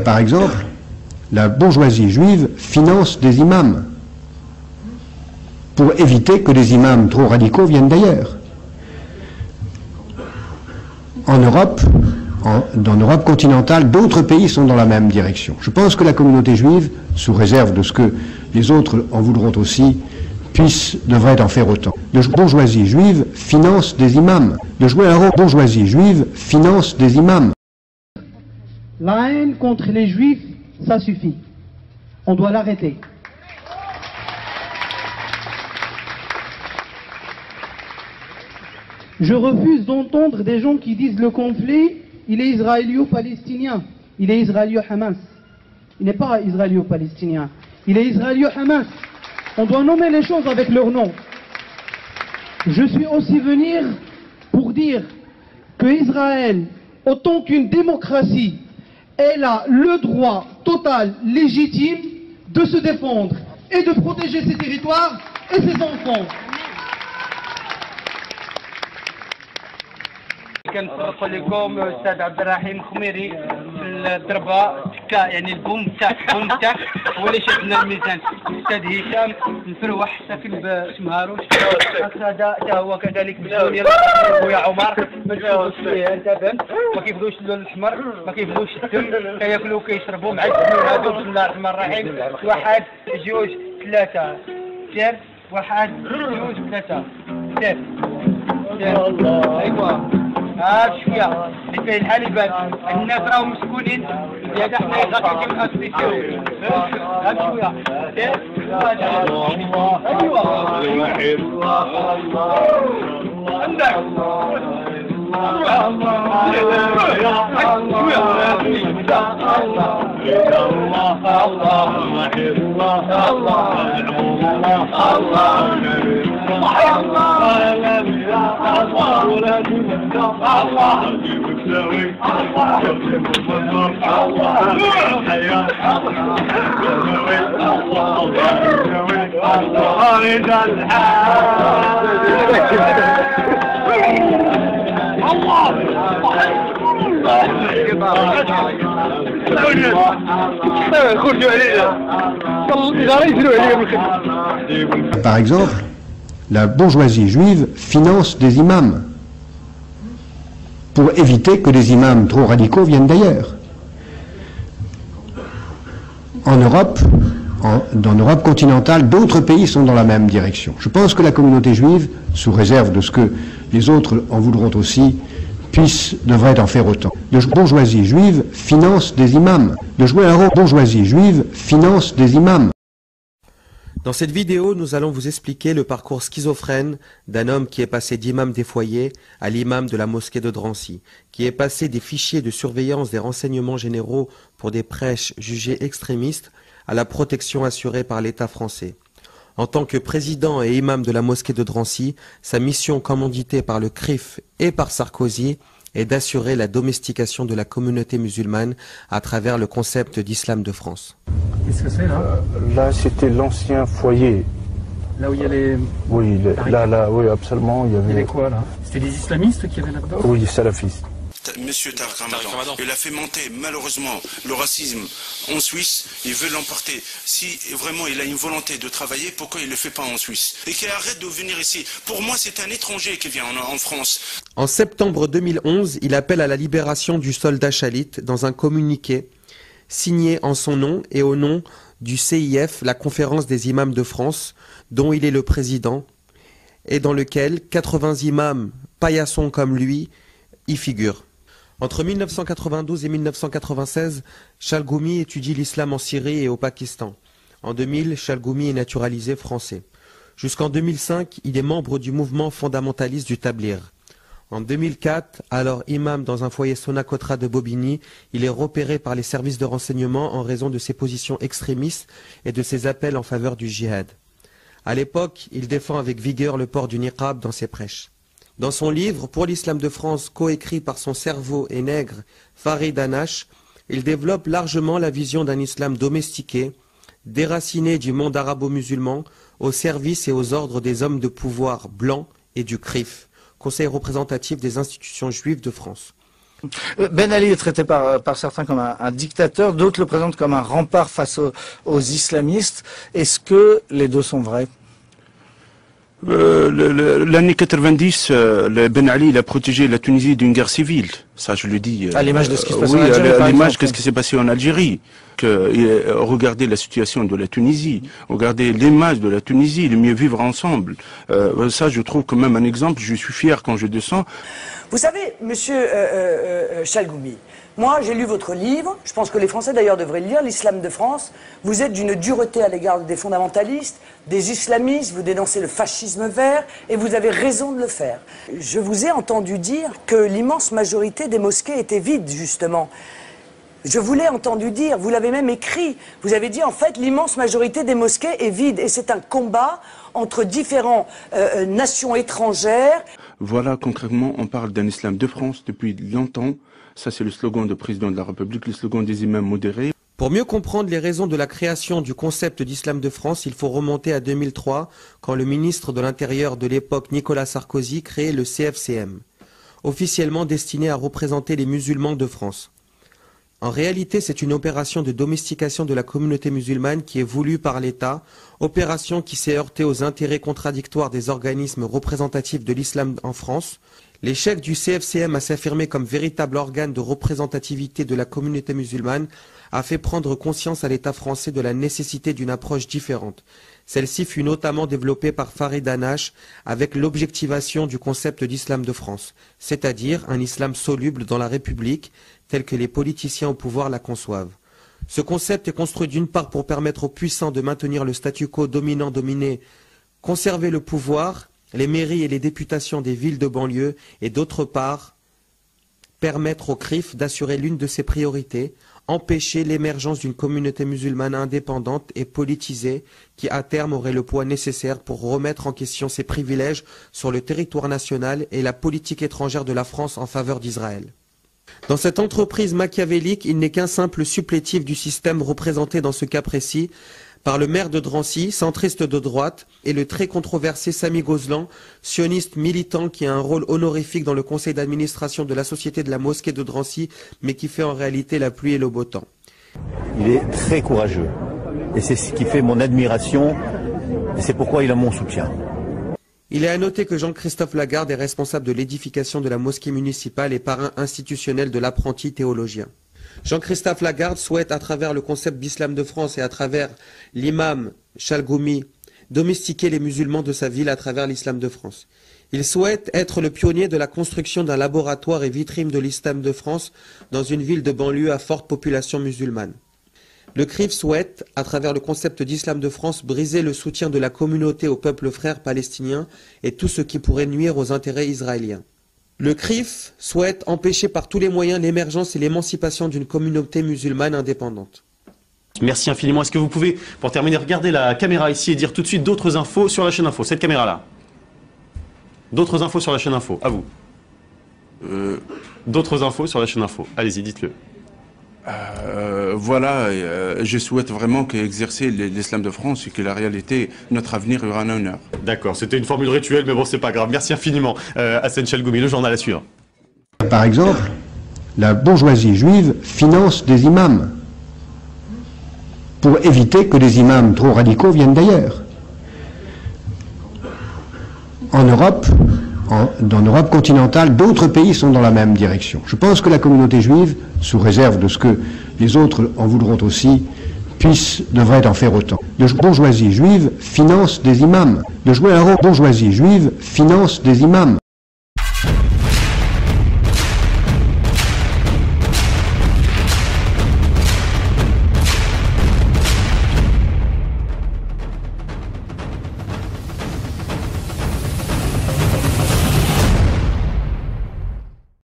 Par exemple, la bourgeoisie juive finance des imams pour éviter que des imams trop radicaux viennent d'ailleurs. En Europe, dans l'Europe continentale, d'autres pays sont dans la même direction. Je pense que la communauté juive, sous réserve de ce que les autres en voudront aussi, devrait en faire autant. La bourgeoisie juive finance des imams. De jouer un rôle, bourgeoisie juive finance des imams. La haine contre les juifs, ça suffit. On doit l'arrêter. Je refuse d'entendre des gens qui disent le conflit, il est israélo-palestinien. Il est israélo-Hamas. Il n'est pas israélo-palestinien. Il est israélo-Hamas. On doit nommer les choses avec leur nom. Je suis aussi venu pour dire que Israël, autant qu'une démocratie, elle a le droit total, légitime, de se défendre et de protéger ses territoires et ses enfants. كنصرفوا لكم استاذ عبد الرحيم خميري في الضربه تكا يعني البوم تاعك هو اللي شدنا الميزان. الاستاذ هشام الفروح ساكن بشمهاروش هذا حتى هو كذلك مسؤول خويا عمر ما تشوفوش فيه انت فهمت ما كيفدوش اللون الاحمر ما كيفدوش الدم كياكلوا كيشربوا مع الزميل هذو. بسم الله الرحمن الرحيم. واحد جوج ثلاثه سير واحد جوج ثلاثه سير ايوا شويه اللي فيه الحال يبان الناس راهم مسكونين زياده حنا غادي ناسيسيو هاد شويه Par exemple, la bourgeoisie juive finance des imams pour éviter que des imams trop radicaux viennent d'ailleurs. En Europe, dans l'Europe continentale, d'autres pays sont dans la même direction. Je pense que la communauté juive, sous réserve de ce que les autres en voudront aussi, devrait en faire autant. La bourgeoisie juive finance des imams. De jouer un rôle, bourgeoisie juive finance des imams. Dans cette vidéo, nous allons vous expliquer le parcours schizophrène d'un homme qui est passé d'imam des foyers à l'imam de la mosquée de Drancy, qui est passé des fichiers de surveillance des renseignements généraux pour des prêches jugés extrémistes à la protection assurée par l'État français. En tant que président et imam de la mosquée de Drancy, sa mission commanditée par le CRIF et par Sarkozy est d'assurer la domestication de la communauté musulmane à travers le concept d'islam de France. Qu'est-ce que c'est là? Là, c'était l'ancien foyer. Là où il y a les... Oui, là, oui, absolument. Il y avait quoi là? C'était des islamistes qui avaient là-dedans? Oui, salafistes. Monsieur Tariq Ramadan, il a fait monter malheureusement le racisme en Suisse, il veut l'emporter. Si vraiment il a une volonté de travailler, pourquoi il ne le fait pas en Suisse? Et qu'il arrête de venir ici. Pour moi, c'est un étranger qui vient en France. En septembre 2011, il appelle à la libération du soldat Chalit dans un communiqué signé en son nom et au nom du CIF, la Conférence des imams de France, dont il est le président, et dans lequel 80 imams paillassons comme lui y figurent. Entre 1992 et 1996, Chalgoumi étudie l'islam en Syrie et au Pakistan. En 2000, Chalgoumi est naturalisé français. Jusqu'en 2005, il est membre du mouvement fondamentaliste du Tablir. En 2004, alors imam dans un foyer Sonacotra de Bobigny, il est repéré par les services de renseignement en raison de ses positions extrémistes et de ses appels en faveur du djihad. À l'époque, il défend avec vigueur le port du niqab dans ses prêches. Dans son livre « Pour l'islam de France », coécrit par son cerveau et nègre Farid Anash, il développe largement la vision d'un islam domestiqué, déraciné du monde arabo-musulman, au service et aux ordres des hommes de pouvoir blancs et du CRIF, Conseil représentatif des institutions juives de France. Ben Ali est traité par certains comme un dictateur, d'autres le présentent comme un rempart face aux islamistes. Est-ce que les deux sont vrais? L'année 90, Ben Ali il a protégé la Tunisie d'une guerre civile. Ça, je le dis. À l'image de ce qui se passe oui, en Algérie. à l'image de ce qui s'est passé en Algérie. Regardez la situation de la Tunisie. Regardez l'image de la Tunisie, le mieux vivre ensemble. Ça, je trouve quand même un exemple. Je suis fier quand je descends. Vous savez, monsieur Chalgoumi, moi j'ai lu votre livre, je pense que les Français d'ailleurs devraient le lire, l'Islam de France. Vous êtes d'une dureté à l'égard des fondamentalistes, des islamistes, vous dénoncez le fascisme vert et vous avez raison de le faire. Je vous ai entendu dire que l'immense majorité des mosquées étaient vides justement. Je vous l'ai entendu dire, vous l'avez même écrit. Vous avez dit en fait l'immense majorité des mosquées est vide et c'est un combat entre différentes nations étrangères. Voilà, concrètement, on parle d'un islam de France depuis longtemps. Ça, c'est le slogan du président de la République, le slogan des imams modérés. Pour mieux comprendre les raisons de la création du concept d'islam de France, il faut remonter à 2003, quand le ministre de l'Intérieur de l'époque, Nicolas Sarkozy, créait le CFCM, officiellement destiné à représenter les musulmans de France. En réalité, c'est une opération de domestication de la communauté musulmane qui est voulue par l'État, opération qui s'est heurtée aux intérêts contradictoires des organismes représentatifs de l'islam en France. L'échec du CFCM à s'affirmer comme véritable organe de représentativité de la communauté musulmane a fait prendre conscience à l'État français de la nécessité d'une approche différente. Celle-ci fut notamment développée par Farid Hanash avec l'objectivation du concept d'islam de France, c'est-à-dire un islam soluble dans la République, tel que les politiciens au pouvoir la conçoivent. Ce concept est construit d'une part pour permettre aux puissants de maintenir le statu quo dominant-dominé, conserver le pouvoir, les mairies et les députations des villes de banlieue, et d'autre part, permettre au CRIF d'assurer l'une de ses priorités, empêcher l'émergence d'une communauté musulmane indépendante et politisée qui à terme aurait le poids nécessaire pour remettre en question ses privilèges sur le territoire national et la politique étrangère de la France en faveur d'Israël. Dans cette entreprise machiavélique, il n'est qu'un simple supplétif du système représenté dans ce cas précis par le maire de Drancy, centriste de droite, et le très controversé Sami Gozlan, sioniste militant qui a un rôle honorifique dans le conseil d'administration de la Société de la Mosquée de Drancy, mais qui fait en réalité la pluie et le beau temps. Il est très courageux, et c'est ce qui fait mon admiration, et c'est pourquoi il a mon soutien. Il est à noter que Jean-Christophe Lagarde est responsable de l'édification de la mosquée municipale et parrain institutionnel de l'apprenti théologien. Jean-Christophe Lagarde souhaite, à travers le concept d'islam de France et à travers l'imam Chalgoumi, domestiquer les musulmans de sa ville à travers l'islam de France. Il souhaite être le pionnier de la construction d'un laboratoire et vitrine de l'islam de France dans une ville de banlieue à forte population musulmane. Le CRIF souhaite, à travers le concept d'islam de France, briser le soutien de la communauté au peuple frère palestinien et tout ce qui pourrait nuire aux intérêts israéliens. Le CRIF souhaite empêcher par tous les moyens l'émergence et l'émancipation d'une communauté musulmane indépendante. Merci infiniment. Est-ce que vous pouvez, pour terminer, regarder la caméra ici et dire tout de suite d'autres infos sur la chaîne Info, cette caméra-là? D'autres infos sur la chaîne Info, à vous. D'autres infos sur la chaîne Info, allez-y, dites-le. Voilà, je souhaite vraiment qu'exercer l'islam de France et que la réalité, notre avenir, aura un honneur. D'accord, c'était une formule rituelle, mais bon, c'est pas grave. Merci infiniment, Hassan Chalgoumi, le journal à suivre. Par exemple, la bourgeoisie juive finance des imams pour éviter que des imams trop radicaux viennent d'ailleurs. En Europe, dans l'Europe continentale, d'autres pays sont dans la même direction. Je pense que la communauté juive, sous réserve de ce que les autres en voudront aussi, devrait en faire autant. La bourgeoisie juive finance des imams. De jouer un rôle, bourgeoisie juive finance des imams.